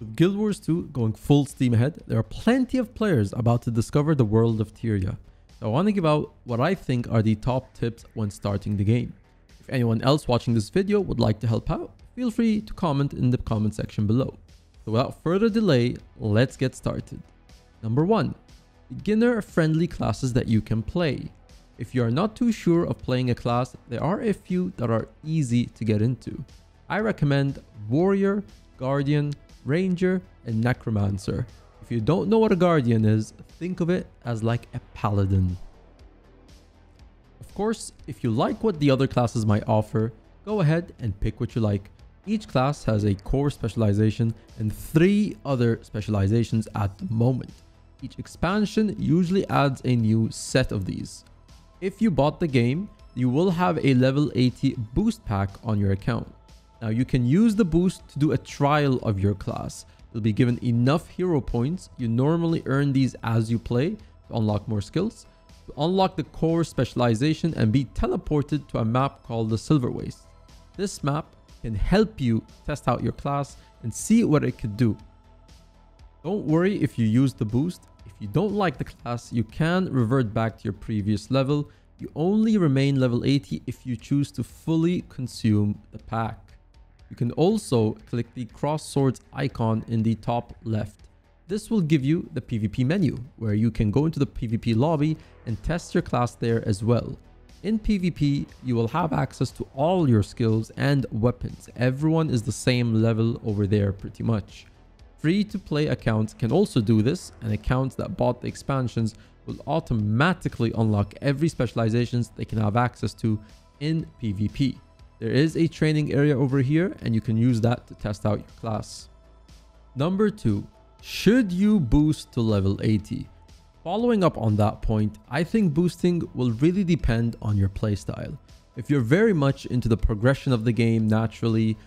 With Guild Wars 2 going full steam ahead, there are plenty of players about to discover the world of Tyria. So I want to give out what I think are the top tips when starting the game. If anyone else watching this video would like to help out, feel free to comment in the comment section below. So without further delay, let's get started. Number 1. Beginner-friendly classes that you can play. If you are not too sure of playing a class, there are a few that are easy to get into. I recommend Warrior, Guardian, Ranger, and Necromancer. If you don't know what a Guardian is, think of it as like a Paladin. Of course, if you like what the other classes might offer, go ahead and pick what you like. Each class has a core specialization and 3 other specializations at the moment. Each expansion usually adds a new set of these. If you bought the game, you will have a level 80 boost pack on your account. Now you can use the boost to do a trial of your class. You'll be given enough hero points. You normally earn these as you play to unlock more skills, to unlock the core specialization and be teleported to a map called the Silver Waste. This map can help you test out your class and see what it could do. Don't worry if you use the boost. If you don't like the class, you can revert back to your previous level. You only remain level 80 if you choose to fully consume the pack. You can also click the cross swords icon in the top left. This will give you the PvP menu, where you can go into the PvP lobby and test your class there as well. In PvP, you will have access to all your skills and weapons. Everyone is the same level over there pretty much. Free-to-play accounts can also do this, and accounts that bought the expansions will automatically unlock every specializations they can have access to in PvP. There is a training area over here, and you can use that to test out your class. Number 2. Should you boost to level 80? Following up on that point, I think boosting will really depend on your playstyle. If you're very much into the progression of the game naturally,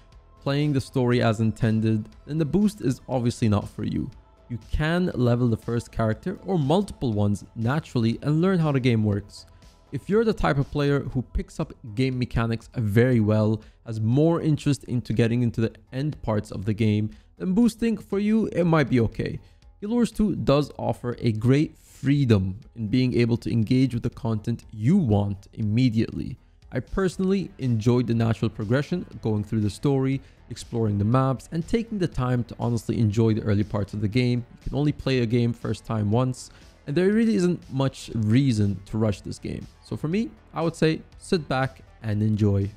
playing the story as intended, then the boost is obviously not for you. You can level the first character or multiple ones naturally and learn how the game works. If you're the type of player who picks up game mechanics very well, has more interest into getting into the end parts of the game, then boosting for you, it might be okay. Guild Wars 2 does offer a great freedom in being able to engage with the content you want immediately. I personally enjoyed the natural progression, going through the story, exploring the maps, and taking the time to honestly enjoy the early parts of the game. You can only play a game first time once, and there really isn't much reason to rush this game. So for me, I would say sit back and enjoy.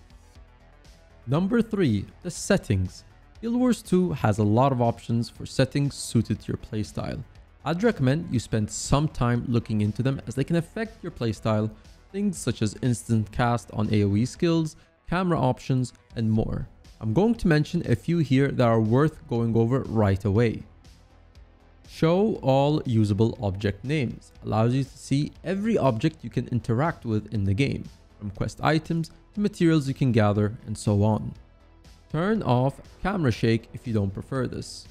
Number 3, the settings. Guild Wars 2 has a lot of options for settings suited to your playstyle. I'd recommend you spend some time looking into them as they can affect your playstyle, things such as instant cast on AoE skills, camera options, and more. I'm going to mention a few here that are worth going over right away. Show all usable object names allows you to see every object you can interact with in the game, from quest items to materials you can gather and so on. Turn off camera shake if you don't prefer this.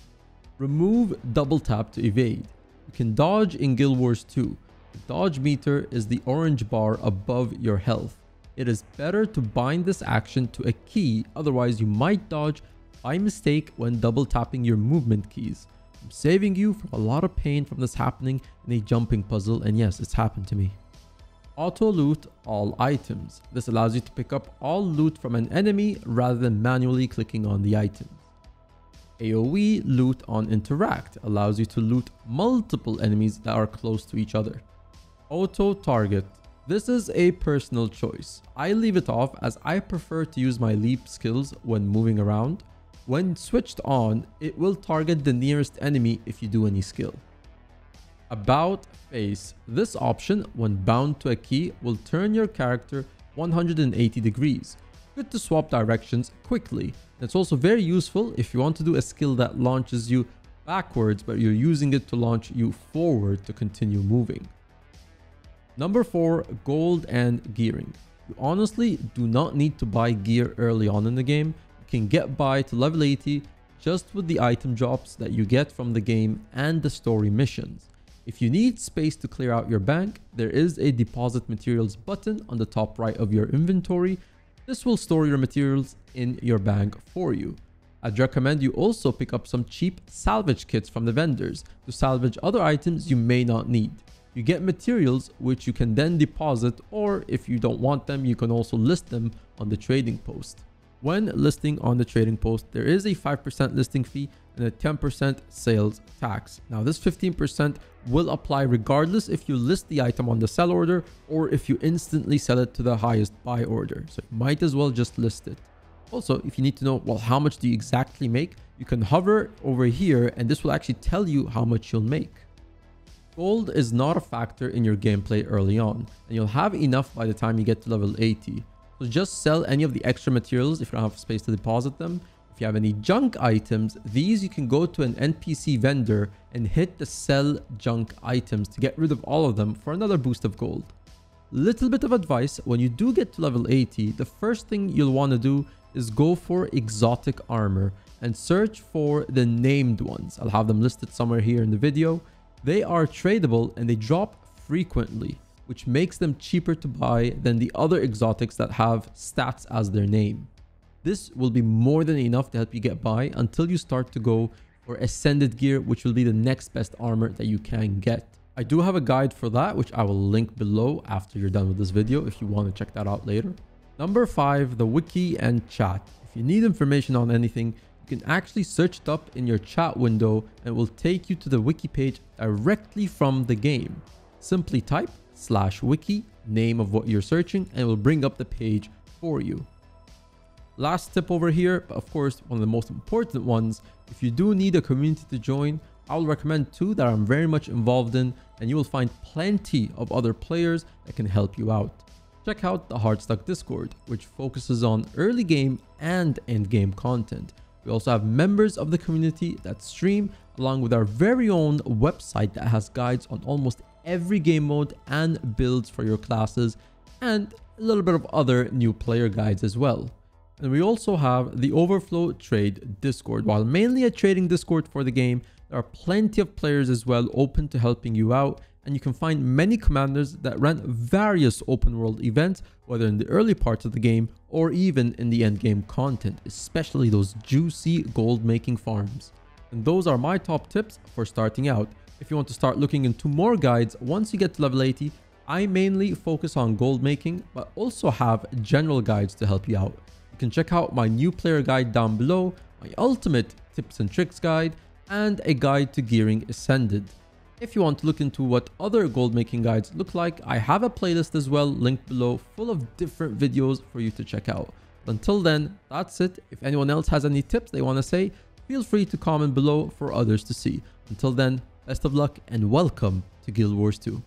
Remove double tap to evade. You can dodge in Guild Wars 2. The dodge meter is the orange bar above your health. It is better to bind this action to a key, otherwise you might dodge by mistake when double tapping your movement keys. I'm saving you from a lot of pain from this happening in a jumping puzzle, and yes, it's happened to me. Auto loot all items. This allows you to pick up all loot from an enemy rather than manually clicking on the items. AoE loot on interact allows you to loot multiple enemies that are close to each other. Auto target. This is a personal choice. I leave it off as I prefer to use my leap skills when moving around. When switched on, it will target the nearest enemy if you do any skill. About face. This option, when bound to a key, will turn your character 180 degrees. Good to swap directions quickly. It's also very useful if you want to do a skill that launches you backwards, but you're using it to launch you forward to continue moving. Number 4, gold and gearing. You honestly do not need to buy gear early on in the game. You can get by to level 80 just with the item drops that you get from the game and the story missions. If you need space to clear out your bank, there is a deposit materials button on the top right of your inventory. This will store your materials in your bank for you. I'd recommend you also pick up some cheap salvage kits from the vendors to salvage other items you may not need. You get materials which you can then deposit, or if you don't want them, you can also list them on the trading post. When listing on the trading post, there is a 5% listing fee and a 10% sales tax. Now this 15% will apply regardless if you list the item on the sell order or if you instantly sell it to the highest buy order. So you might as well just list it. Also, if you need to know, well, how much do you exactly make, you can hover over here and this will actually tell you how much you'll make. Gold is not a factor in your gameplay early on, and you'll have enough by the time you get to level 80. So just sell any of the extra materials if you don't have space to deposit them. If you have any junk items, these you can go to an NPC vendor and hit the sell junk items to get rid of all of them for another boost of gold. Little bit of advice, when you do get to level 80, the first thing you'll want to do is go for exotic armor and search for the named ones. I'll have them listed somewhere here in the video. They are tradable and they drop frequently, which makes them cheaper to buy than the other exotics that have stats as their name. This will be more than enough to help you get by until you start to go for ascended gear, which will be the next best armor that you can get. I do have a guide for that, which I will link below after you're done with this video if you want to check that out later. Number 5, the wiki and chat. If you need information on anything, you can actually search it up in your chat window and it will take you to the wiki page directly from the game. Simply type /wiki, name of what you're searching, and it will bring up the page for you. Last tip over here, but of course one of the most important ones, if you do need a community to join, I will recommend 2 that I'm very much involved in, and you will find plenty of other players that can help you out. Check out the Hardstuck Discord, which focuses on early game and end game content. We also have members of the community that stream, along with our very own website that has guides on almost every game mode and builds for your classes, and a little bit of other new player guides as well. And we also have the Overflow Trade Discord. While mainly a trading Discord for the game, there are plenty of players as well open to helping you out, and you can find many commanders that run various open world events, whether in the early parts of the game or even in the end game content, especially those juicy gold making farms. And those are my top tips for starting out. If you want to start looking into more guides once you get to level 80, I mainly focus on gold making, but also have general guides to help you out. You can check out my new player guide down below, my ultimate tips and tricks guide, and a guide to gearing ascended. If you want to look into what other gold making guides look like, I have a playlist as well linked below full of different videos for you to check out. But until then, that's it. If anyone else has any tips they want to say, feel free to comment below for others to see. Until then, best of luck and welcome to Guild Wars 2.